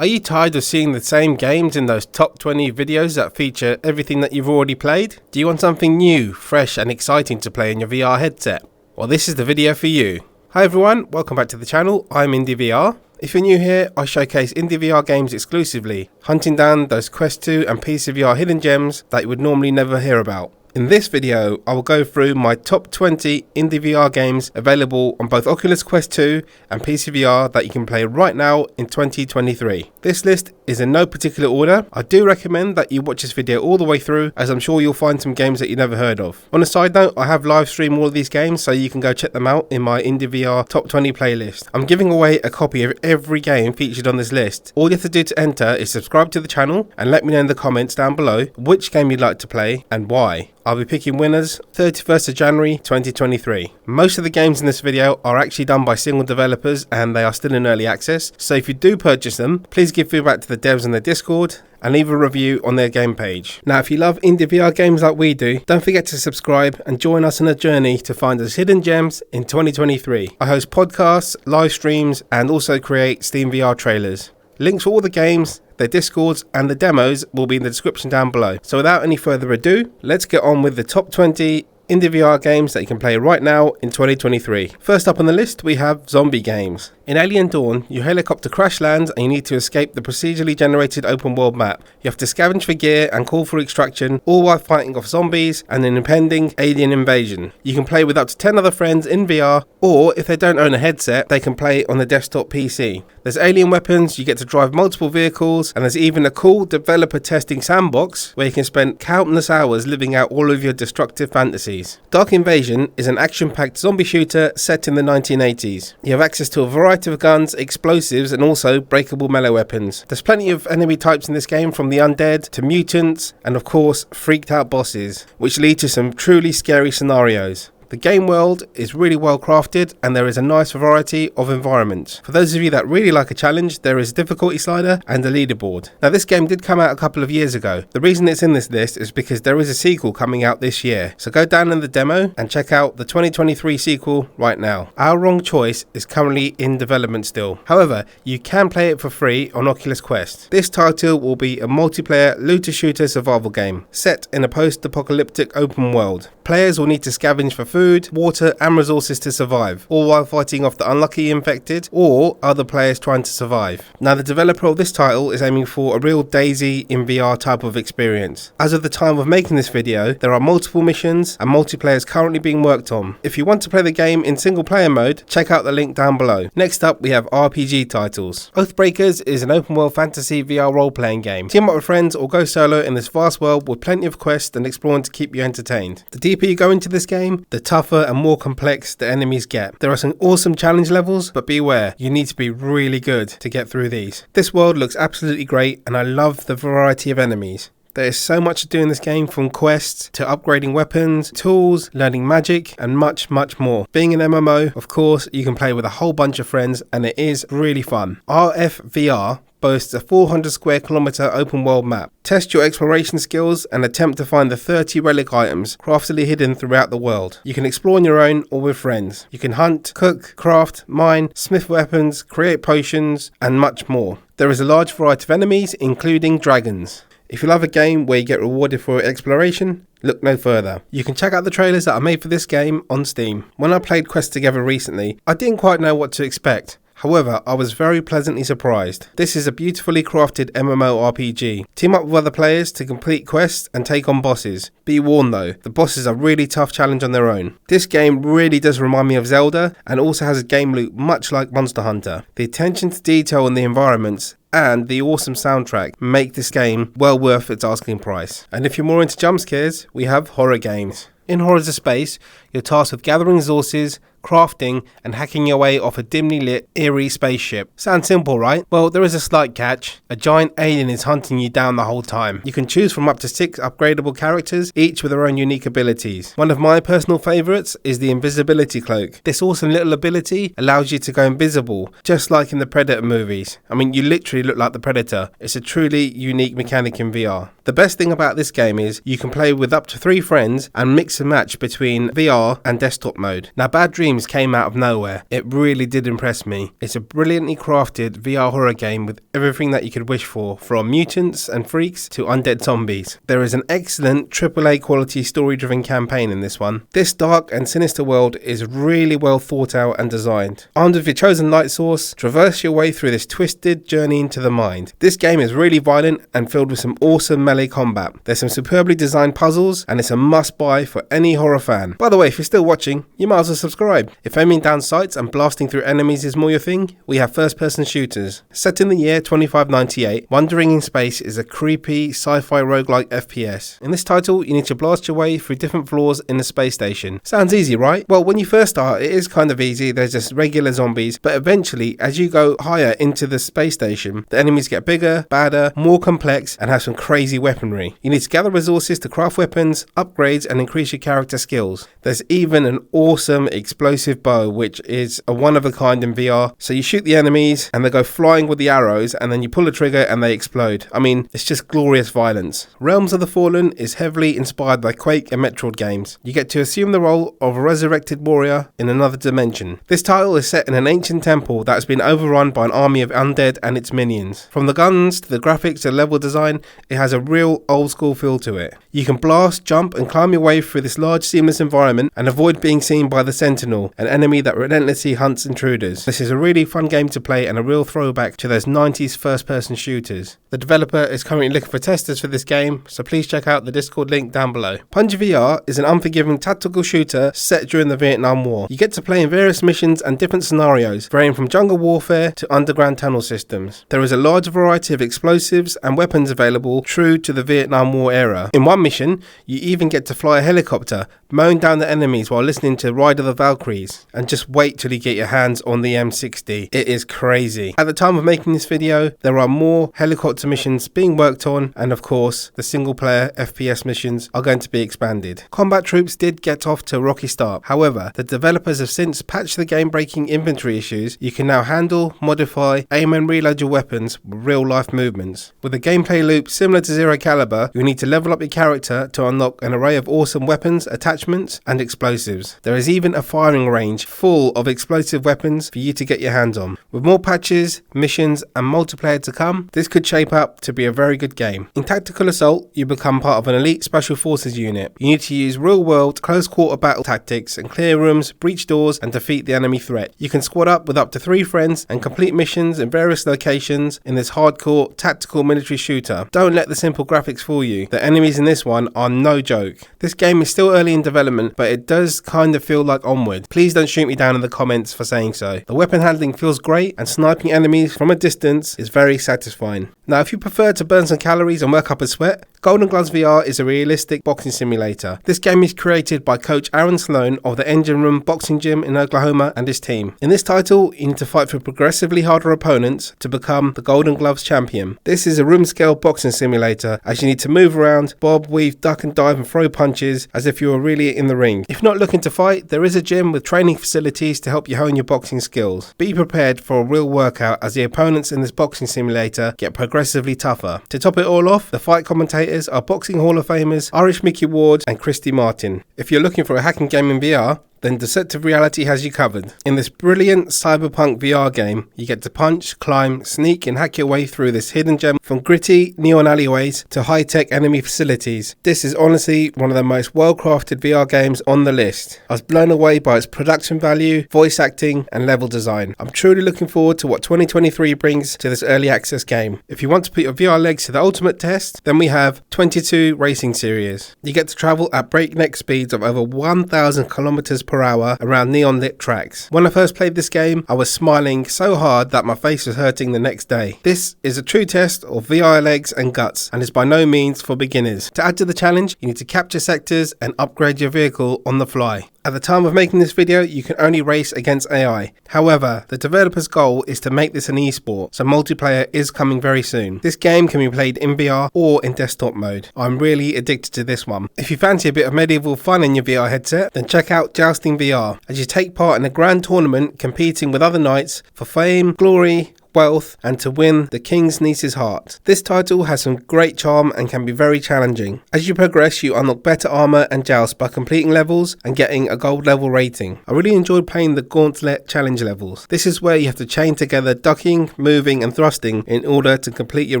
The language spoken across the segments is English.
Are you tired of seeing the same games in those top 20 videos that feature everything that you've already played? Do you want something new, fresh and exciting to play in your VR headset? Well, this is the video for you. Hi everyone, welcome back to the channel. I'm IndieVR. If you're new here, I showcase IndieVR games exclusively, hunting down those Quest 2 and PCVR hidden gems that you would normally never hear about. In this video, I will go through my top 20 IndieVR games available on both Oculus Quest 2 and PCVR that you can play right now in 2023. This list is in no particular order. I do recommend that you watch this video all the way through, as I'm sure you'll find some games that you never heard of. On a side note, I have live streamed all of these games, so you can go check them out in my IndieVR top 20 playlist. I'm giving away a copy of every game featured on this list. All you have to do to enter is subscribe to the channel and let me know in the comments down below which game you'd like to play and why. I'll be picking winners 31st of January 2023. Most of the games in this video are actually done by single developers and they are still in early access, so if you do purchase them, please give feedback to the devs on their Discord and leave a review on their game page. Now, if you love IndieVR games like we do, don't forget to subscribe and join us on a journey to find us hidden gems in 2023. I host podcasts, live streams and also create Steam VR trailers. Links for all the games, their Discords and the demos will be in the description down below. So without any further ado, let's get on with the top 20 IndieVR games that you can play right now in 2023. First up on the list, we have zombie games. In Alien Dawn, your helicopter crash lands and you need to escape the procedurally generated open world map. You have to scavenge for gear and call for extraction, all while fighting off zombies and an impending alien invasion. You can play with up to 10 other friends in VR, or if they don't own a headset, they can play on the desktop PC. There's alien weapons, you get to drive multiple vehicles, and there's even a cool developer testing sandbox where you can spend countless hours living out all of your destructive fantasies. Dark Invasion is an action-packed zombie shooter set in the 1980s. You have access to a variety of guns, explosives and also breakable melee weapons. There's plenty of enemy types in this game, from the undead to mutants and of course freaked out bosses, which lead to some truly scary scenarios. The game world is really well crafted and there is a nice variety of environments. For those of you that really like a challenge, there is a difficulty slider and a leaderboard. Now, this game did come out a couple of years ago. The reason it's in this list is because there is a sequel coming out this year. So go down in the demo and check out the 2023 sequel right now. Our Wrong Choice is currently in development still. However, you can play it for free on Oculus Quest. This title will be a multiplayer looter shooter survival game set in a post-apocalyptic open world. Players will need to scavenge for food, water and resources to survive, all while fighting off the unlucky infected or other players trying to survive. Now, the developer of this title is aiming for a real DayZ in VR type of experience. As of the time of making this video, there are multiple missions and multiplayers currently being worked on. If you want to play the game in single player mode, check out the link down below. Next up, we have RPG titles. Oathbreakers is an open world fantasy VR role playing game. Team up with friends or go solo in this vast world with plenty of quests and exploring to keep you entertained. The deeper you go into this game, the tougher and more complex the enemies get. There are some awesome challenge levels, but beware, you need to be really good to get through these. This world looks absolutely great and I love the variety of enemies. There is so much to do in this game, from quests to upgrading weapons, tools, learning magic and much more. Being an MMO, of course, you can play with a whole bunch of friends and it is really fun. RFVR boasts a 400 square kilometer open world map. Test your exploration skills and attempt to find the 30 relic items craftily hidden throughout the world. You can explore on your own or with friends. You can hunt, cook, craft, mine, smith weapons, create potions and much more. There is a large variety of enemies, including dragons. If you love a game where you get rewarded for exploration, look no further. You can check out the trailers that I made for this game on Steam. When I played Quest together recently, I didn't quite know what to expect. However, I was very pleasantly surprised. This is a beautifully crafted MMORPG. Team up with other players to complete quests and take on bosses. Be warned though, the bosses are really tough challenge on their own. This game really does remind me of Zelda and also has a game loop much like Monster Hunter. The attention to detail in the environments and the awesome soundtrack make this game well worth its asking price. And if you're more into jump scares, we have horror games. In Horrors of Space, you're tasked with gathering resources, crafting and hacking your way off a dimly lit, eerie spaceship. Sounds simple, right? Well, there is a slight catch. A giant alien is hunting you down the whole time. You can choose from up to 6 upgradable characters, each with their own unique abilities. One of my personal favourites is the invisibility cloak. This awesome little ability allows you to go invisible, just like in the Predator movies. I mean, you literally look like the Predator. It's a truly unique mechanic in VR. The best thing about this game is you can play with up to 3 friends and mix and match between VR and desktop mode. Now, Bad Dreams came out of nowhere. It really did impress me. It's a brilliantly crafted VR horror game with everything that you could wish for, from mutants and freaks to undead zombies. There is an excellent AAA quality story-driven campaign in this one. This dark and sinister world is really well thought out and designed. Armed with your chosen light source, traverse your way through this twisted journey into the mind. This game is really violent and filled with some awesome melee combat. There's some superbly designed puzzles, and it's a must-buy for any horror fan. By the way, if you're still watching, you might as well subscribe. If aiming down sights and blasting through enemies is more your thing, we have first-person shooters. Set in the year 2598, Wandering in Space is a creepy sci-fi roguelike FPS. In this title, you need to blast your way through different floors in the space station. Sounds easy, right? Well, when you first start, it is kind of easy. There's just regular zombies, but eventually, as you go higher into the space station, the enemies get bigger, badder, more complex, and have some crazy weaponry. You need to gather resources to craft weapons, upgrades, and increase your character skills. There's even an awesome explosive bow, which is a one of a kind in VR. So you shoot the enemies and they go flying with the arrows, and then you pull the trigger and they explode. I mean, it's just glorious violence. Realms of the Fallen is heavily inspired by Quake and Metroid games. You get to assume the role of a resurrected warrior in another dimension. This title is set in an ancient temple that has been overrun by an army of undead and its minions. From the guns to the graphics to level design, it has a real old school feel to it. You can blast, jump and climb your way through this large seamless environment and avoid being seen by the Sentinel, an enemy that relentlessly hunts intruders. This is a really fun game to play and a real throwback to those 90s first person shooters. The developer is currently looking for testers for this game, so please check out the Discord link down below. PCVR is an unforgiving tactical shooter set during the Vietnam War. You get to play in various missions and different scenarios, varying from jungle warfare to underground tunnel systems. There is a large variety of explosives and weapons available true to the Vietnam War era. In one mission, you even get to fly a helicopter, mowing down the enemies while listening to Ride of the Valkyries, and just wait till you get your hands on the M60. It is crazy. At the time of making this video, there are more helicopter missions being worked on, and of course, the single player FPS missions are going to be expanded. Combat troops did get off to a rocky start. However, the developers have since patched the game-breaking inventory issues. You can now handle, modify, aim and reload your weapons with real-life movements. With a gameplay loop similar to Zero Caliber, you need to level up your character to unlock an array of awesome weapons, attachments, and explosives. There is even a firing range full of explosive weapons for you to get your hands on. With more patches, missions, and multiplayer to come, this could shape up to be a very good game. In Tactical Assault, you become part of an elite special forces unit. You need to use real-world, close-quarter battle tactics and clear rooms, breach doors, and defeat the enemy threat. You can squad up with up to 3 friends and complete missions in various locations in this hardcore tactical military shooter. Don't let the simple graphics fool you. The enemies in this one are no joke. This game is still early in development, but it does kind of feel like Onward. Please don't shoot me down in the comments for saying so. The weapon handling feels great, and sniping enemies from a distance is very satisfying. Now, if you prefer to burn some calories and work up a sweat, Golden Gloves VR is a realistic boxing simulator. This game is created by coach Aaron Sloan of the Engine Room Boxing Gym in Oklahoma and his team. In this title, you need to fight through progressively harder opponents to become the Golden Gloves champion. This is a room-scale boxing simulator, as you need to move around, bob, weave, duck and dive and throw punches as if you were really in the ring. If not looking to fight, there is a gym with training facilities to help you hone your boxing skills. Be prepared for a real workout, as the opponents in this boxing simulator get progressively tougher. To top it all off, the fight commentators are Boxing Hall of Famers Irish Mickey Ward and Christy Martin. If you're looking for a hacking game in VR, then Deceptive Reality has you covered. In this brilliant cyberpunk VR game, you get to punch, climb, sneak and hack your way through this hidden gem from gritty neon alleyways to high-tech enemy facilities. This is honestly one of the most well-crafted VR games on the list. I was blown away by its production value, voice acting and level design. I'm truly looking forward to what 2023 brings to this early access game. If you want to put your VR legs to the ultimate test, then we have 22 Racing Series. You get to travel at breakneck speeds of over 1,000 kilometers per hour around neon lit tracks. When I first played this game, I was smiling so hard that my face was hurting the next day. This is a true test of VR legs and guts, and is by no means for beginners. To add to the challenge, you need to capture sectors and upgrade your vehicle on the fly. At the time of making this video, you can only race against AI. However, the developer's goal is to make this an esport, so multiplayer is coming very soon. This game can be played in VR or in desktop mode. I'm really addicted to this one. If you fancy a bit of medieval fun in your VR headset, then check out Jousting VR, as you take part in a grand tournament competing with other knights for fame, glory, wealth, and to win the king's niece's heart. This title has some great charm and can be very challenging. As you progress, you unlock better armor and joust by completing levels and getting a gold level rating. I really enjoyed playing the Gauntlet challenge levels. This is where you have to chain together ducking, moving and thrusting in order to complete your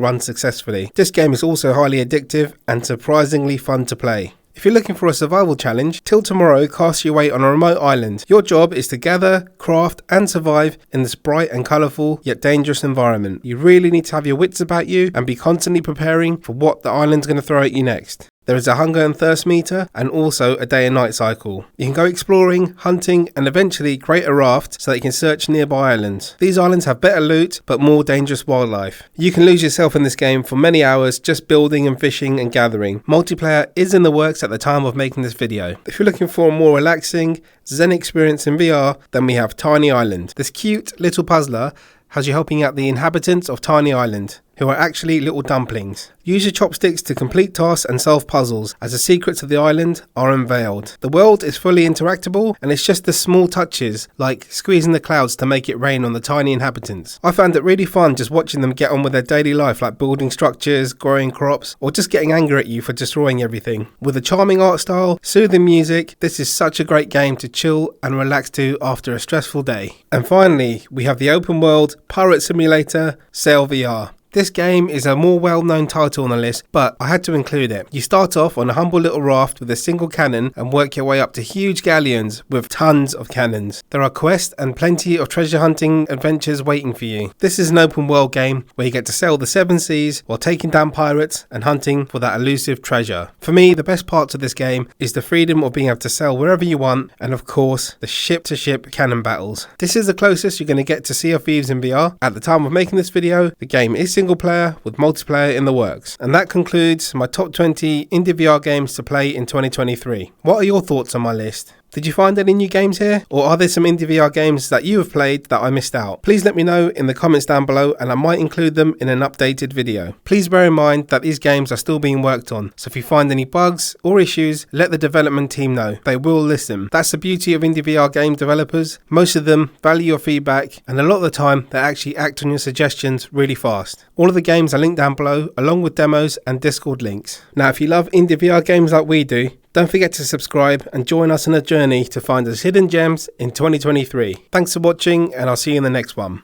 run successfully. This game is also highly addictive and surprisingly fun to play. If you're looking for a survival challenge, Till Tomorrow casts you away on a remote island. Your job is to gather, craft and survive in this bright and colourful yet dangerous environment. You really need to have your wits about you and be constantly preparing for what the island's going to throw at you next. There is a hunger and thirst meter and also a day and night cycle. You can go exploring, hunting and eventually create a raft so that you can search nearby islands. These islands have better loot but more dangerous wildlife. You can lose yourself in this game for many hours just building and fishing and gathering. Multiplayer is in the works at the time of making this video. If you're looking for a more relaxing Zen experience in VR, then we have Tiny Island. This cute little puzzler has you helping out the inhabitants of Tiny Island, who are actually little dumplings. Use your chopsticks to complete tasks and solve puzzles as the secrets of the island are unveiled. The world is fully interactable and it's just the small touches like squeezing the clouds to make it rain on the tiny inhabitants. I found it really fun just watching them get on with their daily life, like building structures, growing crops or just getting angry at you for destroying everything. With a charming art style, soothing music, this is such a great game to chill and relax to after a stressful day. And finally, we have the open world pirate simulator Sail VR. This game is a more well-known title on the list, but I had to include it. You start off on a humble little raft with a single cannon and work your way up to huge galleons with tons of cannons. There are quests and plenty of treasure hunting adventures waiting for you. This is an open world game where you get to sail the 7 seas while taking down pirates and hunting for that elusive treasure. For me, the best parts of this game is the freedom of being able to sail wherever you want and of course the ship-to-ship cannon battles. This is the closest you're going to get to Sea of Thieves in VR. At the time of making this video, the game is single player with multiplayer in the works. And that concludes my top 20 indie VR games to play in 2023. What are your thoughts on my list? Did you find any new games here? Or are there some indie VR games that you have played that I missed out? Please let me know in the comments down below and I might include them in an updated video. Please bear in mind that these games are still being worked on, so if you find any bugs or issues, let the development team know. They will listen. That's the beauty of indie VR game developers. Most of them value your feedback and a lot of the time they actually act on your suggestions really fast. All of the games are linked down below along with demos and Discord links. Now if you love indie VR games like we do, don't forget to subscribe and join us on a journey to find us hidden gems in 2023. Thanks for watching and I'll see you in the next one.